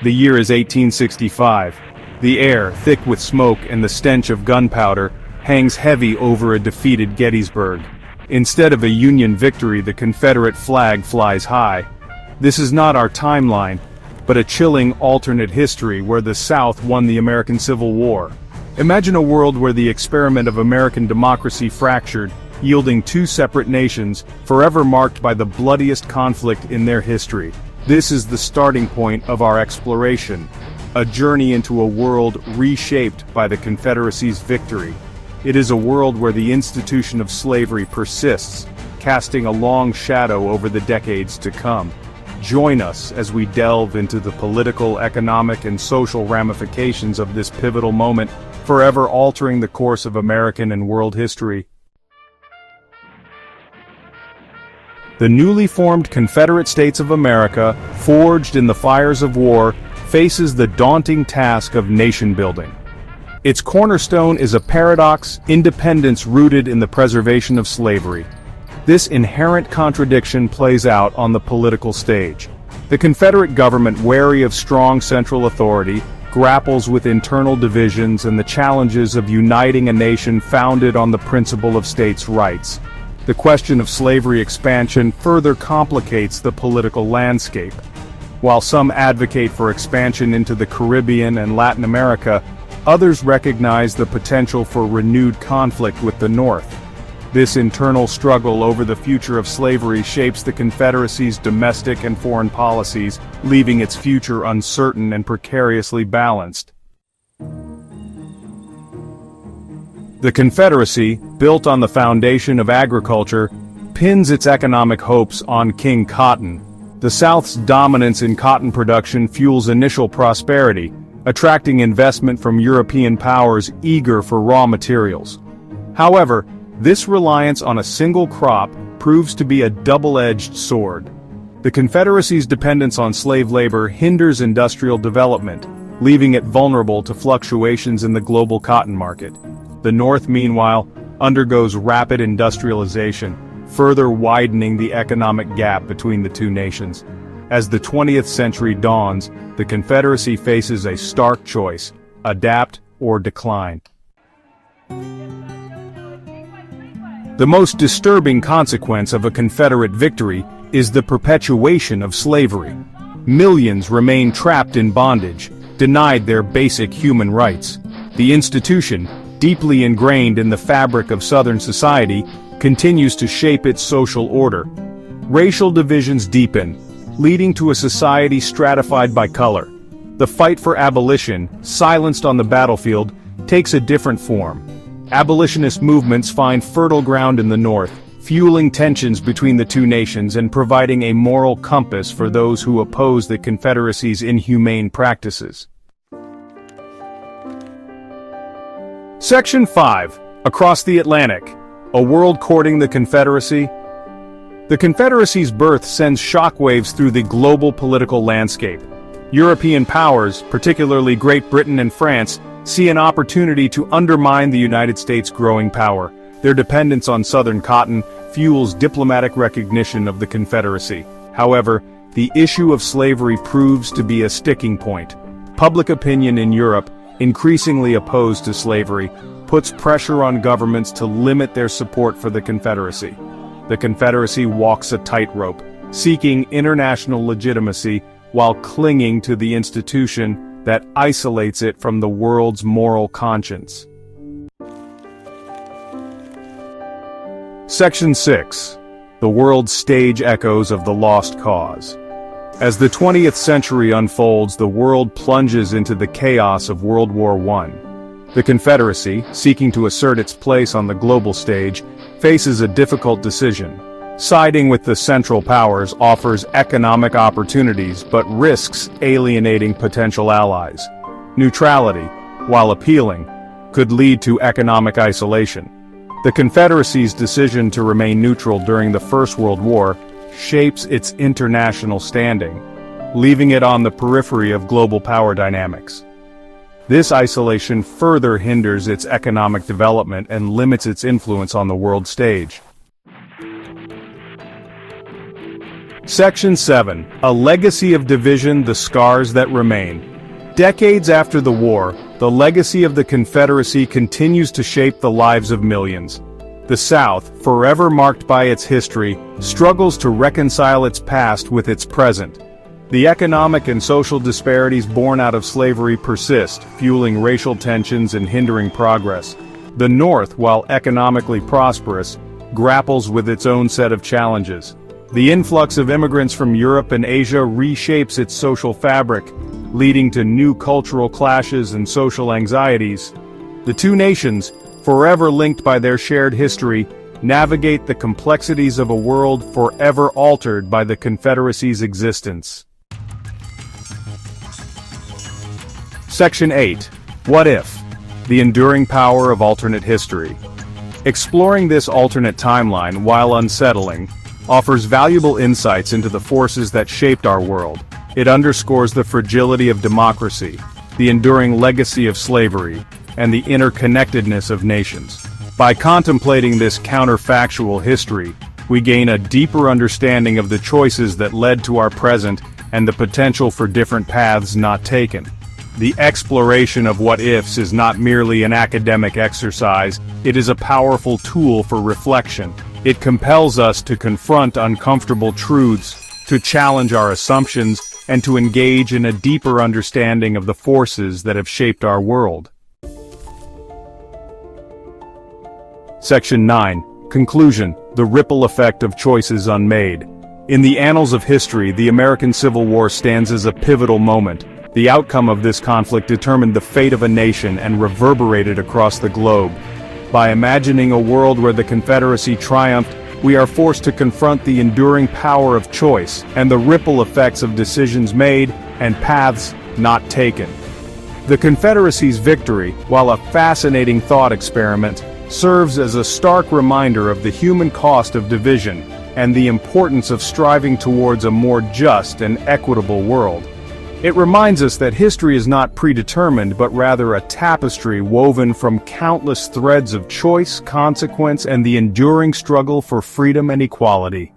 The year is 1865. The air, thick with smoke and the stench of gunpowder, hangs heavy over a defeated Gettysburg. Instead of a Union victory, the Confederate flag flies high. This is not our timeline, but a chilling alternate history where the South won the American Civil War. Imagine a world where the experiment of American democracy fractured, yielding two separate nations, forever marked by the bloodiest conflict in their history. This is the starting point of our exploration, a journey into a world reshaped by the Confederacy's victory. It is a world where the institution of slavery persists, casting a long shadow over the decades to come. Join us as we delve into the political, economic, and social ramifications of this pivotal moment, forever altering the course of American and world history. The newly formed Confederate States of America, forged in the fires of war, faces the daunting task of nation-building. Its cornerstone is a paradox: independence rooted in the preservation of slavery. This inherent contradiction plays out on the political stage. The Confederate government, wary of strong central authority, grapples with internal divisions and the challenges of uniting a nation founded on the principle of states' rights. The question of slavery expansion further complicates the political landscape. While some advocate for expansion into the Caribbean and Latin America, others recognize the potential for renewed conflict with the North. This internal struggle over the future of slavery shapes the Confederacy's domestic and foreign policies, leaving its future uncertain and precariously balanced. The Confederacy, built on the foundation of agriculture, pins its economic hopes on King Cotton. The South's dominance in cotton production fuels initial prosperity, attracting investment from European powers eager for raw materials. However, this reliance on a single crop proves to be a double-edged sword. The Confederacy's dependence on slave labor hinders industrial development, leaving it vulnerable to fluctuations in the global cotton market. The North, meanwhile, undergoes rapid industrialization, further widening the economic gap between the two nations. As the 20th century dawns, the Confederacy faces a stark choice: adapt or decline. The most disturbing consequence of a Confederate victory is the perpetuation of slavery. Millions remain trapped in bondage, denied their basic human rights. The institution, deeply ingrained in the fabric of Southern society, continues to shape its social order. Racial divisions deepen, leading to a society stratified by color. The fight for abolition, silenced on the battlefield, takes a different form. Abolitionist movements find fertile ground in the North, fueling tensions between the two nations and providing a moral compass for those who oppose the Confederacy's inhumane practices. Section 5. Across the Atlantic. A world courting the Confederacy. The Confederacy's birth sends shockwaves through the global political landscape. European powers, particularly Great Britain and France, see an opportunity to undermine the United States' growing power. Their dependence on Southern cotton fuels diplomatic recognition of the Confederacy. However, the issue of slavery proves to be a sticking point. Public opinion in Europe, increasingly opposed to slavery, puts pressure on governments to limit their support for the Confederacy. The Confederacy walks a tightrope, seeking international legitimacy while clinging to the institution that isolates it from the world's moral conscience. Section 6. The world's stage echoes of the lost cause. As the 20th century unfolds, the world plunges into the chaos of World War I. The Confederacy, seeking to assert its place on the global stage, faces a difficult decision. Siding with the Central Powers offers economic opportunities but risks alienating potential allies. Neutrality, while appealing, could lead to economic isolation. The Confederacy's decision to remain neutral during the First World War shapes its international standing, leaving it on the periphery of global power dynamics. This isolation further hinders its economic development and limits its influence on the world stage. Section 7. A legacy of division, the scars that remain. Decades after the war, the legacy of the Confederacy continues to shape the lives of millions. The South, forever marked by its history, struggles to reconcile its past with its present. The economic and social disparities born out of slavery persist, fueling racial tensions and hindering progress. The North, while economically prosperous, grapples with its own set of challenges. The influx of immigrants from Europe and Asia reshapes its social fabric, leading to new cultural clashes and social anxieties. The two nations, forever linked by their shared history, navigate the complexities of a world forever altered by the Confederacy's existence. Section 8. What if? The enduring power of alternate history. Exploring this alternate timeline, while unsettling, offers valuable insights into the forces that shaped our world. It underscores the fragility of democracy, the enduring legacy of slavery, and the interconnectedness of nations. By contemplating this counterfactual history, we gain a deeper understanding of the choices that led to our present and the potential for different paths not taken. The exploration of what-ifs is not merely an academic exercise, it is a powerful tool for reflection. It compels us to confront uncomfortable truths, to challenge our assumptions, and to engage in a deeper understanding of the forces that have shaped our world. Section 9. Conclusion. The ripple effect of choices unmade. In the annals of history, the American Civil War stands as a pivotal moment. The outcome of this conflict determined the fate of a nation and reverberated across the globe. By imagining a world where the Confederacy triumphed, we are forced to confront the enduring power of choice and the ripple effects of decisions made and paths not taken. The Confederacy's victory, while a fascinating thought experiment, serves as a stark reminder of the human cost of division and the importance of striving towards a more just and equitable world. It reminds us that history is not predetermined but rather a tapestry woven from countless threads of choice, consequence, and the enduring struggle for freedom and equality.